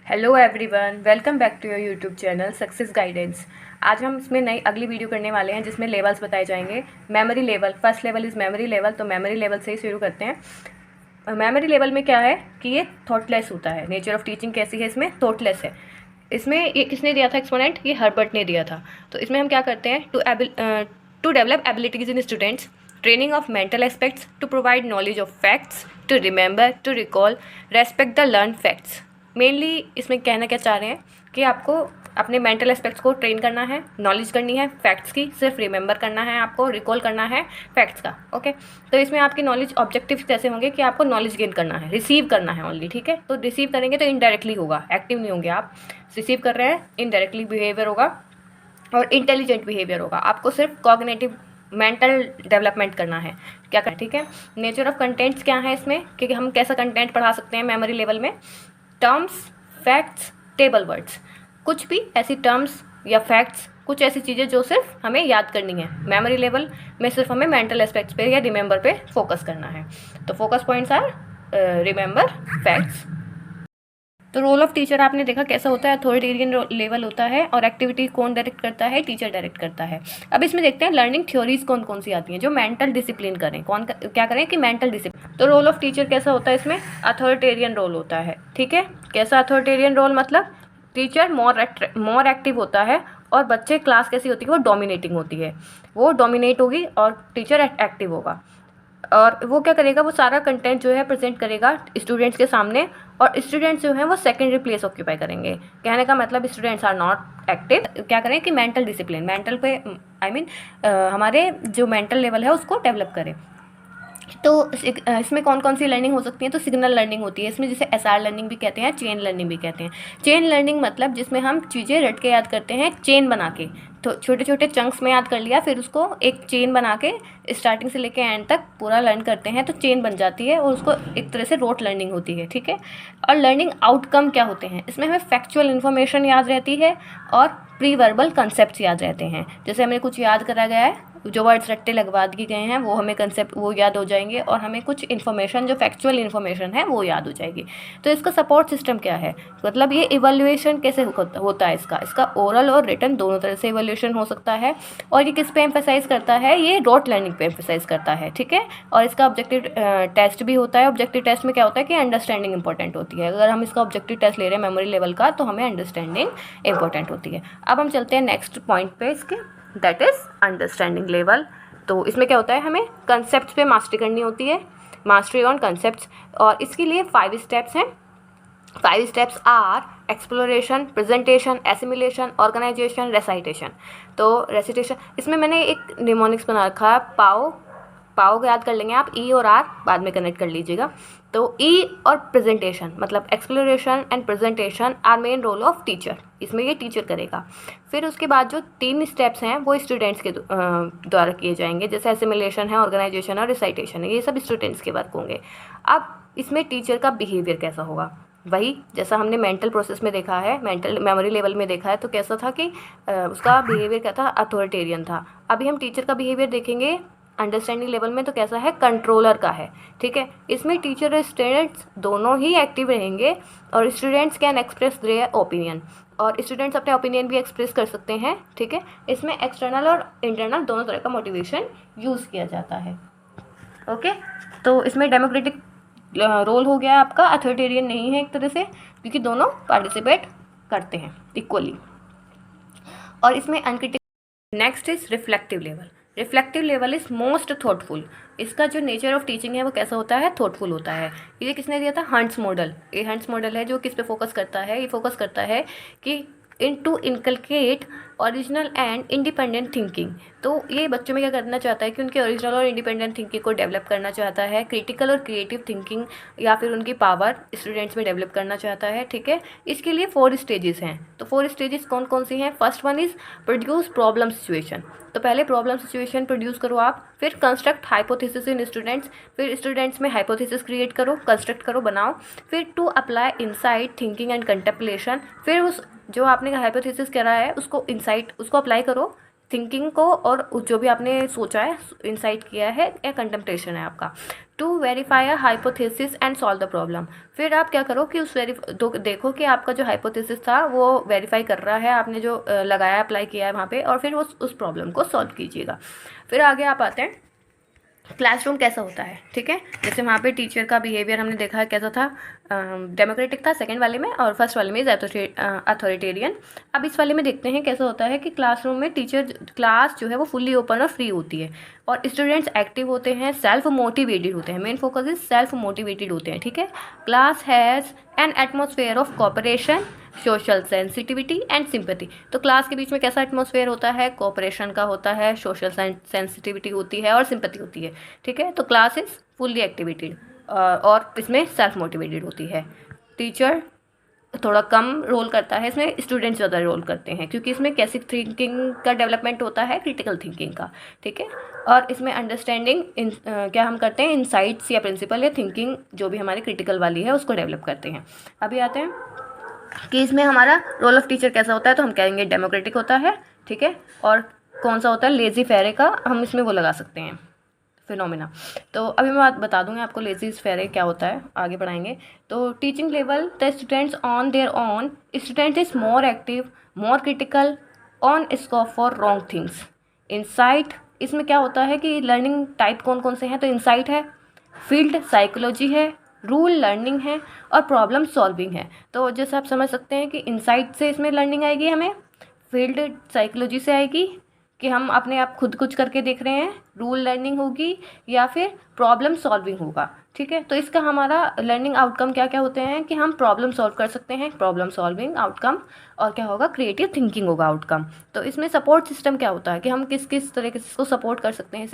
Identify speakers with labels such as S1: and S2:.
S1: Hello everyone, welcome back to your YouTube channel success guidance. आज हम इसमें नई अगली वीडियो करने वाले हैं जिसमें लेवल्स बताए जाएंगे। Memory level, first level is memory level. तो मेमोरी लेवल से ही शुरू करते हैं। मेमोरी लेवल में क्या है कि ये थॉटलेस होता है। नेचर ऑफ टीचिंग कैसी है इसमें? थॉटलेस है। इसमें ये किसने दिया था एक्सपोनेंट? ये हर्बर्ट ने दिया था। तो इसमें हम क्या करते हैं? To develop abilities in students, training of mental aspects, to provide knowledge of facts, to remember, to recall, respect the learn facts. Mainly इसमें कहना क्या चाह रहे हैं कि आपको अपने मेंटल एस्पेक्ट्स को ट्रेन करना है, नॉलेज करनी है फैक्ट्स की, सिर्फ रिमेंबर करना है, आपको रिकॉल करना है फैक्ट्स का। ओके, तो इसमें आपकी नॉलेज ऑब्जेक्टिव कैसे होंगे कि आपको नॉलेज गेन करना है, रिसीव करना है ओनली। ठीक है, तो रिसीव करेंगे तो इनडायरेक्टली होगा, एक्टिव नहीं होंगे आप। रिसीव कर रहे हैं, इनडायरेक्टली बिहेवियर होगा और इंटेलिजेंट बिहेवियर होगा। आपको सिर्फ कॉग्निटिव मेंटल डेवलपमेंट करना है, क्या करना है। ठीक है, नेचर ऑफ कंटेंट्स क्या है इसमें, क्योंकि हम कैसा कंटेंट पढ़ा सकते हैं मेमोरी लेवल में? टर्म्स, फैक्ट्स, टेबल वर्ड्स, कुछ भी ऐसी टर्म्स या फैक्ट्स, कुछ ऐसी चीज़ें जो सिर्फ हमें याद करनी है। मेमोरी लेवल में सिर्फ हमें मेंटल एस्पेक्ट्स पे या रिमेंबर पे फोकस करना है। तो focus points are remember, facts. तो रोल ऑफ टीचर आपने देखा कैसा होता है, अथॉरिटेरियन लेवल होता है और एक्टिविटी कौन डायरेक्ट करता है? टीचर डायरेक्ट करता है। अब इसमें देखते हैं लर्निंग थ्योरीज कौन कौन सी आती हैं जो मेंटल डिसिप्लिन करें। क्या करें कि मेंटल डिसिप्लिन। तो रोल ऑफ टीचर कैसा होता है इसमें? अथॉरिटेरियन रोल होता है। ठीक है, कैसा अथॉरिटेरियन रोल? मतलब टीचर मोर एक्टिव होता है और बच्चे क्लास कैसी होती है? वो डोमिनेटिंग होती है, वो डोमिनेट होगी और टीचर एक्टिव होगा। और वो क्या करेगा? वो सारा कंटेंट जो है प्रेजेंट करेगा स्टूडेंट्स के सामने और स्टूडेंट्स जो हैं वो सेकेंडरी प्लेस ऑक्यूपाई करेंगे। कहने का मतलब स्टूडेंट्स आर नॉट एक्टिव। क्या करें कि मेंटल डिसिप्लिन, मेंटल पे हमारे जो मेंटल लेवल है उसको डेवलप करें। तो इसमें कौन कौन सी लर्निंग हो सकती है? तो सिग्नल लर्निंग होती है इसमें, जिसे एसआर लर्निंग भी कहते हैं, चेन लर्निंग भी कहते हैं। चेन लर्निंग मतलब जिसमें हम चीज़ें रट के याद करते हैं, चेन बना के। तो छोटे छोटे चंक्स में याद कर लिया, फिर उसको एक चेन बना के स्टार्टिंग से लेके एंड तक पूरा लर्न करते हैं, तो चेन बन जाती है और उसको एक तरह से रोट लर्निंग होती है। ठीक है, और लर्निंग आउटकम क्या होते हैं? इसमें हमें फैक्चुअल इन्फॉर्मेशन याद रहती है और प्री वर्बल कंसेप्ट याद रहते हैं। जैसे हमें कुछ याद करा गया है, जो वर्ड्स रट्टे लगवा दिए गए हैं वो हमें कंसेप्ट वो याद हो जाएंगे और हमें कुछ इन्फॉर्मेशन जो फैक्चुअल इन्फॉर्मेशन है वो याद हो जाएगी। तो इसका सपोर्ट सिस्टम क्या है? मतलब ये इवैल्यूएशन कैसे होता है इसका ओरल और रिटन दोनों तरह से इवैल्यूएशन हो सकता है। और ये किस पे एम्फेसाइज करता है? ये रोट लर्निंग पे एम्फेसाइज करता है। ठीक है, और इसका ऑब्जेक्टिव टेस्ट भी होता है। ऑब्जेक्टिव टेस्ट में क्या होता है कि अंडरस्टैंडिंग इंपॉर्टेंट होती है। अगर हम इसका ऑब्जेक्टिव टेस्ट ले रहे हैं मेमोरी लेवल का, तो हमें अंडरस्टैंडिंग इंपॉर्टेंट होती है। अब हम चलते हैं नेक्स्ट पॉइंट पे इसके, दैट इज अंडरस्टैंडिंग लेवल। तो इसमें क्या होता है? हमें कंसेप्ट पे मास्टरी करनी होती है, मास्टरी ऑन कंसेप्ट। और इसके लिए 5 स्टेप्स हैं। 5 steps are exploration, presentation, assimilation, organisation, recitation. तो रेसिटेशन, इसमें मैंने एक निमोनिक्स बना रखा है, पाओ को याद कर लेंगे आप, ई और आर बाद में कनेक्ट कर लीजिएगा। तो ई और प्रेजेंटेशन मतलब exploration and presentation are main role of teacher, इसमें ये टीचर करेगा। फिर उसके बाद जो 3 स्टेप्स हैं वो स्टूडेंट्स के द्वारा किए जाएंगे, जैसे एसिमिलेशन है, ऑर्गेनाइजेशन और रिसाइटेशन है, ये सब स्टूडेंट्स के वर्क होंगे। अब इसमें टीचर का बिहेवियर कैसा होगा? वही जैसा हमने मेंटल प्रोसेस में देखा है, मेंटल मेमोरी लेवल में देखा है, तो कैसा था कि उसका बिहेवियर क्या था? अथॉरिटेरियन था। अभी हम टीचर का बिहेवियर देखेंगे अंडरस्टैंडिंग लेवल में, तो कैसा है? कंट्रोलर का है। ठीक है, इसमें टीचर और स्टूडेंट्स दोनों ही एक्टिव रहेंगे और students can express their opinion और स्टूडेंट्स अपने ओपिनियन भी एक्सप्रेस कर सकते हैं। ठीक है, इसमें एक्सटर्नल और इंटरनल दोनों तरह का मोटिवेशन यूज़ किया जाता है। ओके, तो इसमें डेमोक्रेटिक रोल हो गया आपका, अथॉरिटेरियन नहीं है एक तरह से, क्योंकि दोनों पार्टिसिपेट करते हैं इक्वली। और इसमें uncritical. Next is reflective level. Reflective level is most thoughtful. इसका जो नेचर ऑफ टीचिंग है वो कैसा होता है? थॉटफुल होता है। ये किसने दिया था? Hunts model. ये हंट्स मॉडल है जो किस पे फोकस करता है? ये फोकस करता है कि to inculcate original and independent thinking. तो ये बच्चों में क्या करना चाहता है कि उनके ओरिजिनल और इंडिपेंडेंट थिंकिंग को डेवलप करना चाहता है। क्रिटिकल और क्रिएटिव थिंकिंग या फिर उनकी पावर स्टूडेंट्स में डेवलप करना चाहता है। ठीक है, इसके लिए 4 स्टेजेस हैं। तो 4 स्टेजेस कौन कौन सी हैं? First one is produce problem situation. तो पहले प्रॉब्लम सिचुएशन प्रोड्यूस करो आप, फिर कंस्ट्रक्ट हाइपोथेसिस इन स्टूडेंट्स, फिर स्टूडेंट्स में हाइपोथेसिस क्रिएट करो, कंस्ट्रक्ट करो, बनाओ, फिर to apply insight thinking and contemplation, फिर उस जो आपने हाइपोथेसिस करा है उसको इनसाइट उसको अप्लाई करो थिंकिंग को, और जो भी आपने सोचा है, इंसाइट किया है या कंटेम्पलेशन है आपका। To verify a hypothesis and solve the problem. फिर आप क्या करो कि देखो कि आपका जो हाइपोथेसिस था वो वेरीफाई कर रहा है, आपने जो लगाया अप्लाई किया है वहाँ पे, और फिर उस प्रॉब्लम को सॉल्व कीजिएगा। फिर आगे आप आते हैं क्लासरूम कैसा होता है, ठीक है। जैसे वहाँ पे टीचर का बिहेवियर हमने देखा है कैसा था, डेमोक्रेटिक था सेकंड वाले में, और फर्स्ट वाले में इज अथॉरिटेरियन। अब इस वाले में देखते हैं कैसा होता है कि क्लासरूम में क्लास जो है वो फुल्ली ओपन और फ्री होती है, और स्टूडेंट्स एक्टिव होते हैं, सेल्फ मोटिवेटेड होते हैं, main focus is self motivated होते हैं, ठीक है। Class has an atmosphere of cooperation, social sensitivity and sympathy. तो क्लास के बीच में कैसा एटमॉस्फेयर होता है, कोऑपरेशन का होता है, सोशल सेंसिटिविटी होती है और सिंपैथी होती है, ठीक है। तो क्लास इज फुल्ली एक्टिवेटेड और इसमें सेल्फ मोटिवेटेड होती है। टीचर थोड़ा कम रोल करता है इसमें, स्टूडेंट्स ज़्यादा रोल करते हैं, क्योंकि इसमें कैसी थिंकिंग का डेवलपमेंट होता है, क्रिटिकल थिंकिंग का, ठीक है। और इसमें अंडरस्टैंडिंग क्या हम करते हैं, इनसाइट्स या प्रिंसिपल या थिंकिंग जो भी हमारी क्रिटिकल वाली है उसको डेवलप करते हैं। अभी आते हैं कि इसमें हमारा रोल ऑफ टीचर कैसा होता है, तो हम कहेंगे डेमोक्रेटिक होता है, ठीक है। और कौन सा होता है, लेजी फेरे का हम इसमें वो लगा सकते हैं, फिनोमिना। तो अभी मैं बात बता दूंगी आपको लेजी फेरे क्या होता है, आगे पढ़ाएंगे। तो teaching level, the students on their own, student is more active, more critical, on scope for wrong things. Insight, इसमें क्या होता है कि लर्निंग टाइप कौन कौन से हैं, तो इंसाइट है, फील्ड साइकोलॉजी है, रूल लर्निंग है, और प्रॉब्लम सॉल्विंग है। तो जैसे आप समझ सकते हैं कि इंसाइट से इसमें लर्निंग आएगी, हमें फील्ड साइकोलॉजी से आएगी कि हम अपने आप खुद कुछ करके देख रहे हैं, रूल लर्निंग होगी, या फिर प्रॉब्लम सॉल्विंग होगा, ठीक है। तो इसका हमारा लर्निंग आउटकम क्या क्या होते हैं कि हम प्रॉब्लम सॉल्व कर सकते हैं, प्रॉब्लम सॉल्विंग आउटकम, और क्या होगा, क्रिएटिव थिंकिंग होगा आउटकम। तो इसमें सपोर्ट सिस्टम क्या होता है कि हम किस किस तरीके से इसको सपोर्ट कर सकते हैं,